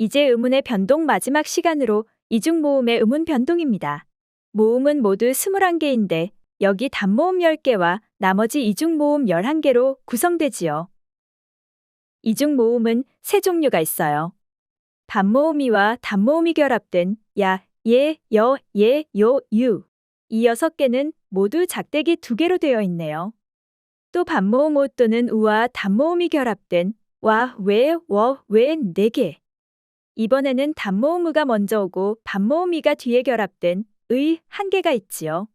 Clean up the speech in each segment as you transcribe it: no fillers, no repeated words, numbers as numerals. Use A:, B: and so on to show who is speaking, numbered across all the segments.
A: 이제 음운의 변동 마지막 시간으로 이중모음의 음운 변동입니다. 모음은 모두 21개인데 여기 단모음 10개와 나머지 이중모음 11개로 구성되지요. 이중모음은 세 종류가 있어요. 반모음이와 단모음이 결합된 야, 예, 여, 예, 요, 유. 이 6개는 모두 작대기 2개로 되어 있네요. 또 반모음 오 또는 우와 단모음이 결합된 와, 왜, 워, 왜 4개. 이번에는 단모음 으가 먼저 오고 반모음 이가 뒤에 결합된 의 1개가 있지요.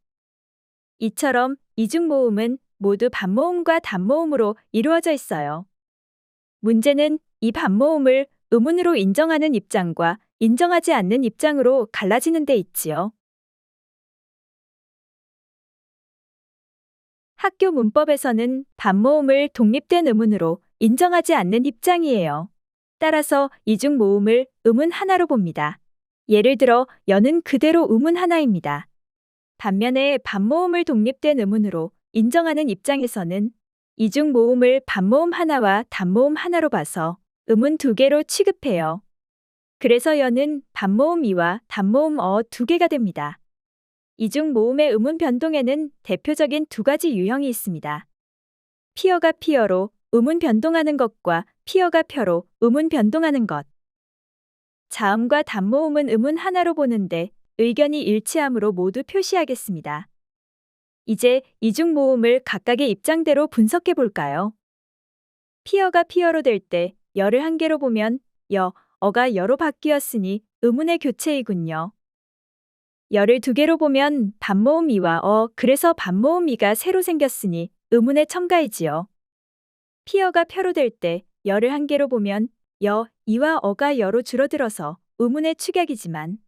A: 이처럼 이중모음은 모두 반모음과 단모음으로 이루어져 있어요. 문제는 이 반모음을 음운으로 인정하는 입장과 인정하지 않는 입장으로 갈라지는 데 있지요. 학교 문법에서는 반모음을 독립된 음운으로 인정하지 않는 입장이에요. 따라서 이중모음을 음운 하나로 봅니다. 예를 들어 여는 그대로 음운 하나입니다. 반면에 반모음을 독립된 음운으로 인정하는 입장에서는 이중모음을 반모음 하나와 단모음 하나로 봐서 음운 2개로 취급해요. 그래서 여는 반모음 이와 단모음 어 2개가 됩니다. 이중모음의 음운 변동에는 대표적인 2가지 유형이 있습니다. 피어가 피어로 음운 변동하는 것과 피어가 펴로 음운 변동하는 것. 자음과 단모음은 음운 하나로 보는데 의견이 일치하므로 모두 표시하겠습니다. 이제 이중모음을 각각의 입장대로 분석해 볼까요? 피어가 피어로 될 때 여를 1개로 보면 여, 어가 여로 바뀌었으니 음운의 교체이군요. 여를 2개로 보면 반모음 이와 그래서 반모음 이가 새로 생겼으니 음운의 첨가이지요. 피어가 펴로 될 때 여를 1개로 보면 여, 이와 어가 여로 줄어들어서 음운의 축약이지만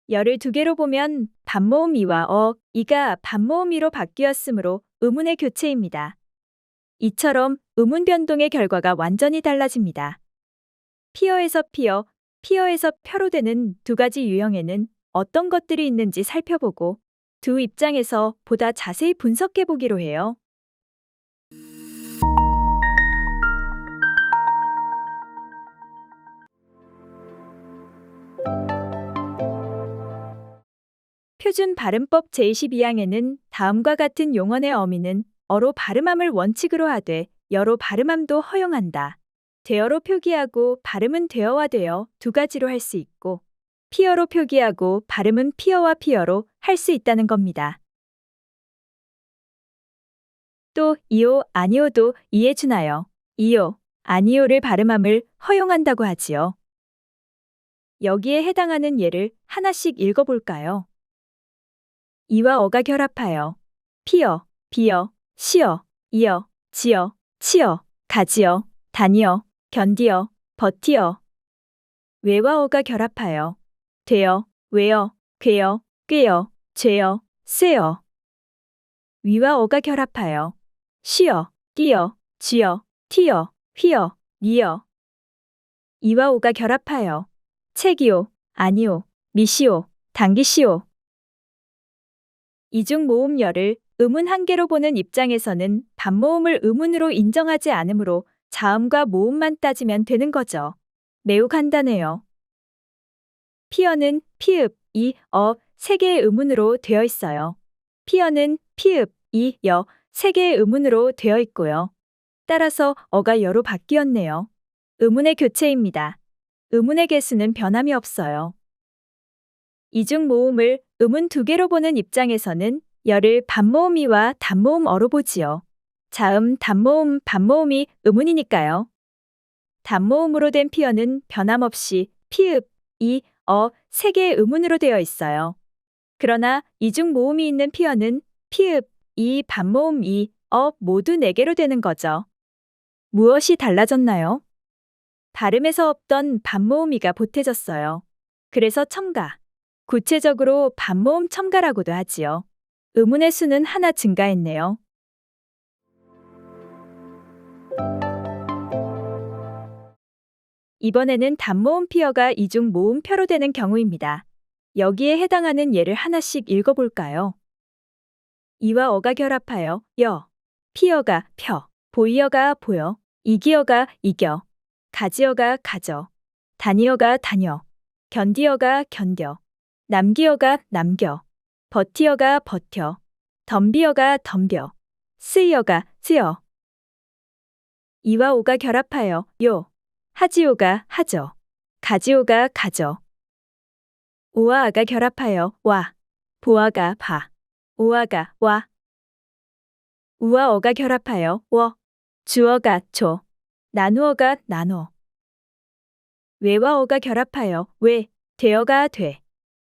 A: 여를 2개로 보면 반모음 이와 이가 반모음 이로 바뀌었으므로 음운의 교체입니다. 이처럼 음운 변동의 결과가 완전히 달라집니다. 피어에서 피어, 피어에서 펴로 되는 2가지 유형에는 어떤 것들이 있는지 살펴보고 두 입장에서 보다 자세히 분석해 보기로 해요. 표준 발음법 제22항에는 다음과 같은 용언의 어미는 어로 발음함을 원칙으로 하되 여로 발음함도 허용한다. 되어로 표기하고 발음은 되어와 되어 2가지로 할 수 있고 피어로 표기하고 발음은 피어와 피어로 할 수 있다는 겁니다. 또 이오, 아니오도 이에 준하여 이오, 아니오를 발음함을 허용한다고 하지요. 여기에 해당하는 예를 하나씩 읽어볼까요? 이와 어가 결합하여 피어, 비어, 시어, 이어, 지어, 치어, 가지어, 다니어, 견디어, 버티어. 외와 어가 결합하여 되어, 외어, 괴어, 꾀어, 죄어, 쇠어. 위와 어가 결합하여 쉬어, 뛰어, 쥐어, 튀어, 휘어, 미어. 이와 오가 결합하여 책이오, 아니오, 미시오, 당기시오. 이중 모음열을 음운 1개로 보는 입장에서는 반모음을 음운으로 인정하지 않으므로 자음과 모음만 따지면 되는 거죠. 매우 간단해요. 피어는 피읍, 이, 3개의 음운으로 되어 있어요. 피어는 피읍, 이, 여 3개의 음운으로 되어 있고요. 따라서 어가 여로 바뀌었네요. 음운의 교체입니다. 음운의 개수는 변함이 없어요. 이중 모음을 음운 2개로 보는 입장에서는 여를 반모음이와 단모음 어로 보지요. 자음, 단모음, 반모음이 음운이니까요. 단모음으로 된 피어는 변함없이 피읍, 이, 3개의 음운으로 되어 있어요. 그러나 이중 모음이 있는 피어는 피읍, 이, 반모음, 이, 모두 4개로 되는 거죠. 무엇이 달라졌나요? 발음에서 없던 반모음이가 보태졌어요. 그래서 첨가. 구체적으로 반모음 첨가라고도 하지요. 음운의 수는 하나 증가했네요. 이번에는 단모음 피어가 이중 모음 펴로 되는 경우입니다. 여기에 해당하는 예를 하나씩 읽어볼까요? 이와 어가 결합하여 여, 피어가 펴, 보이어가 보여, 이기어가 이겨, 가지어가 가져. 다니어가 다녀, 견디어가 견뎌, 남기어가 남겨, 버티어가 버텨, 덤비어가 덤벼, 쓰이어가 쓰여. 이와 오가 결합하여 요, 하지오가 하죠, 가지오가 가져. 오와 아가 결합하여 와, 보아가 봐, 오아가 와. 우와 어가 결합하여 워, 주어가 줘, 나누어가 나눠. 외와 어가 결합하여 왜, 되어가 돼,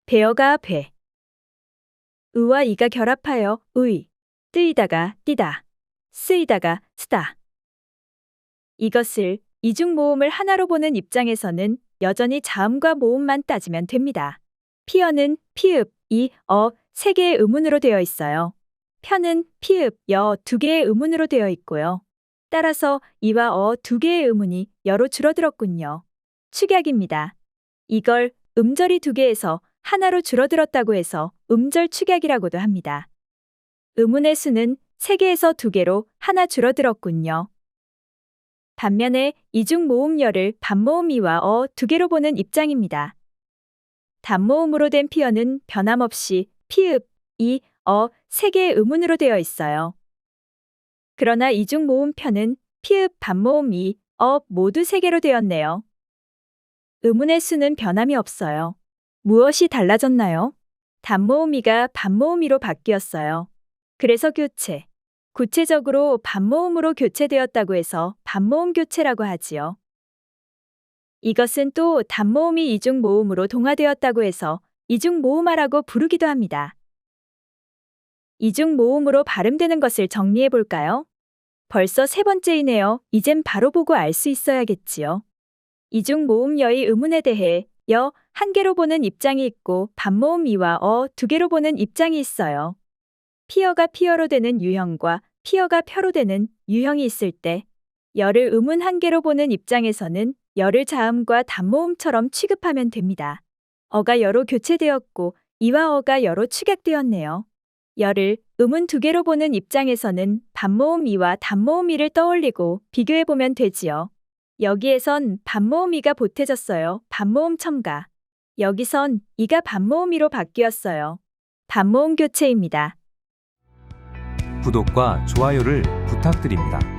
A: 배어가 배. 의와 이가 결합하여 의, 뜨이다가 띠다, 쓰이다가 쓰다. 이것을 이중 모음을 하나로 보는 입장에서는 여전히 자음과 모음만 따지면 됩니다. 피어는 피읍, 이, 세 개의 의문으로 되어 있어요. 편은 피읍, 여 두 개의 의문으로 되어 있고요. 따라서 이와 두 개의 의문이 여로 줄어들었군요. 축약입니다. 이걸 음절이 두 개에서 하나로 줄어들었다고 해서 음절 축약이라고도 합니다. 의문의 수는 세 개에서 두 개로 하나 줄어들었군요. 반면에 이중 모음열을 반모음 이와 두 개로 보는 입장입니다. 단모음으로 된 피어는 변함없이 피읍, 이, 세 개의 의문으로 되어 있어요. 그러나 이중 모음 편은 피읍, 반모음 이, 모두 세 개로 되었네요. 의문의 수는 변함이 없어요. 무엇이 달라졌나요? 단모음 이가 반모음 이로 바뀌었어요. 그래서 교체. 구체적으로 반모음으로 교체되었다고 해서 반모음 교체라고 하지요. 이것은 또 단모음이 이중 모음으로 동화되었다고 해서 이중 모음화라고 부르기도 합니다. 이중 모음으로 발음되는 것을 정리해 볼까요? 벌써 세 번째이네요. 이젠 바로 보고 알 수 있어야겠지요. 이중 모음 여의 의문에 대해 여 한 개로 보는 입장이 있고 반모음 이와 두 개로 보는 입장이 있어요. 피어가 피어로 되는 유형과 피어가 펴로 되는 유형이 있을 때 여를 의문 한 개로 보는 입장에서는 여를 자음과 단모음처럼 취급하면 됩니다. 어가 여로 교체되었고 이와 어가 여로 축약되었네요. 여를 음은 두 개로 보는 입장에서는 반모음 이와 단모음 이를 떠올리고 비교해보면 되지요. 여기에선 반모음 이가 보태졌어요. 반모음 첨가. 여기선 이가 반모음 이로 바뀌었어요. 반모음 교체입니다.
B: 구독과 좋아요를 부탁드립니다.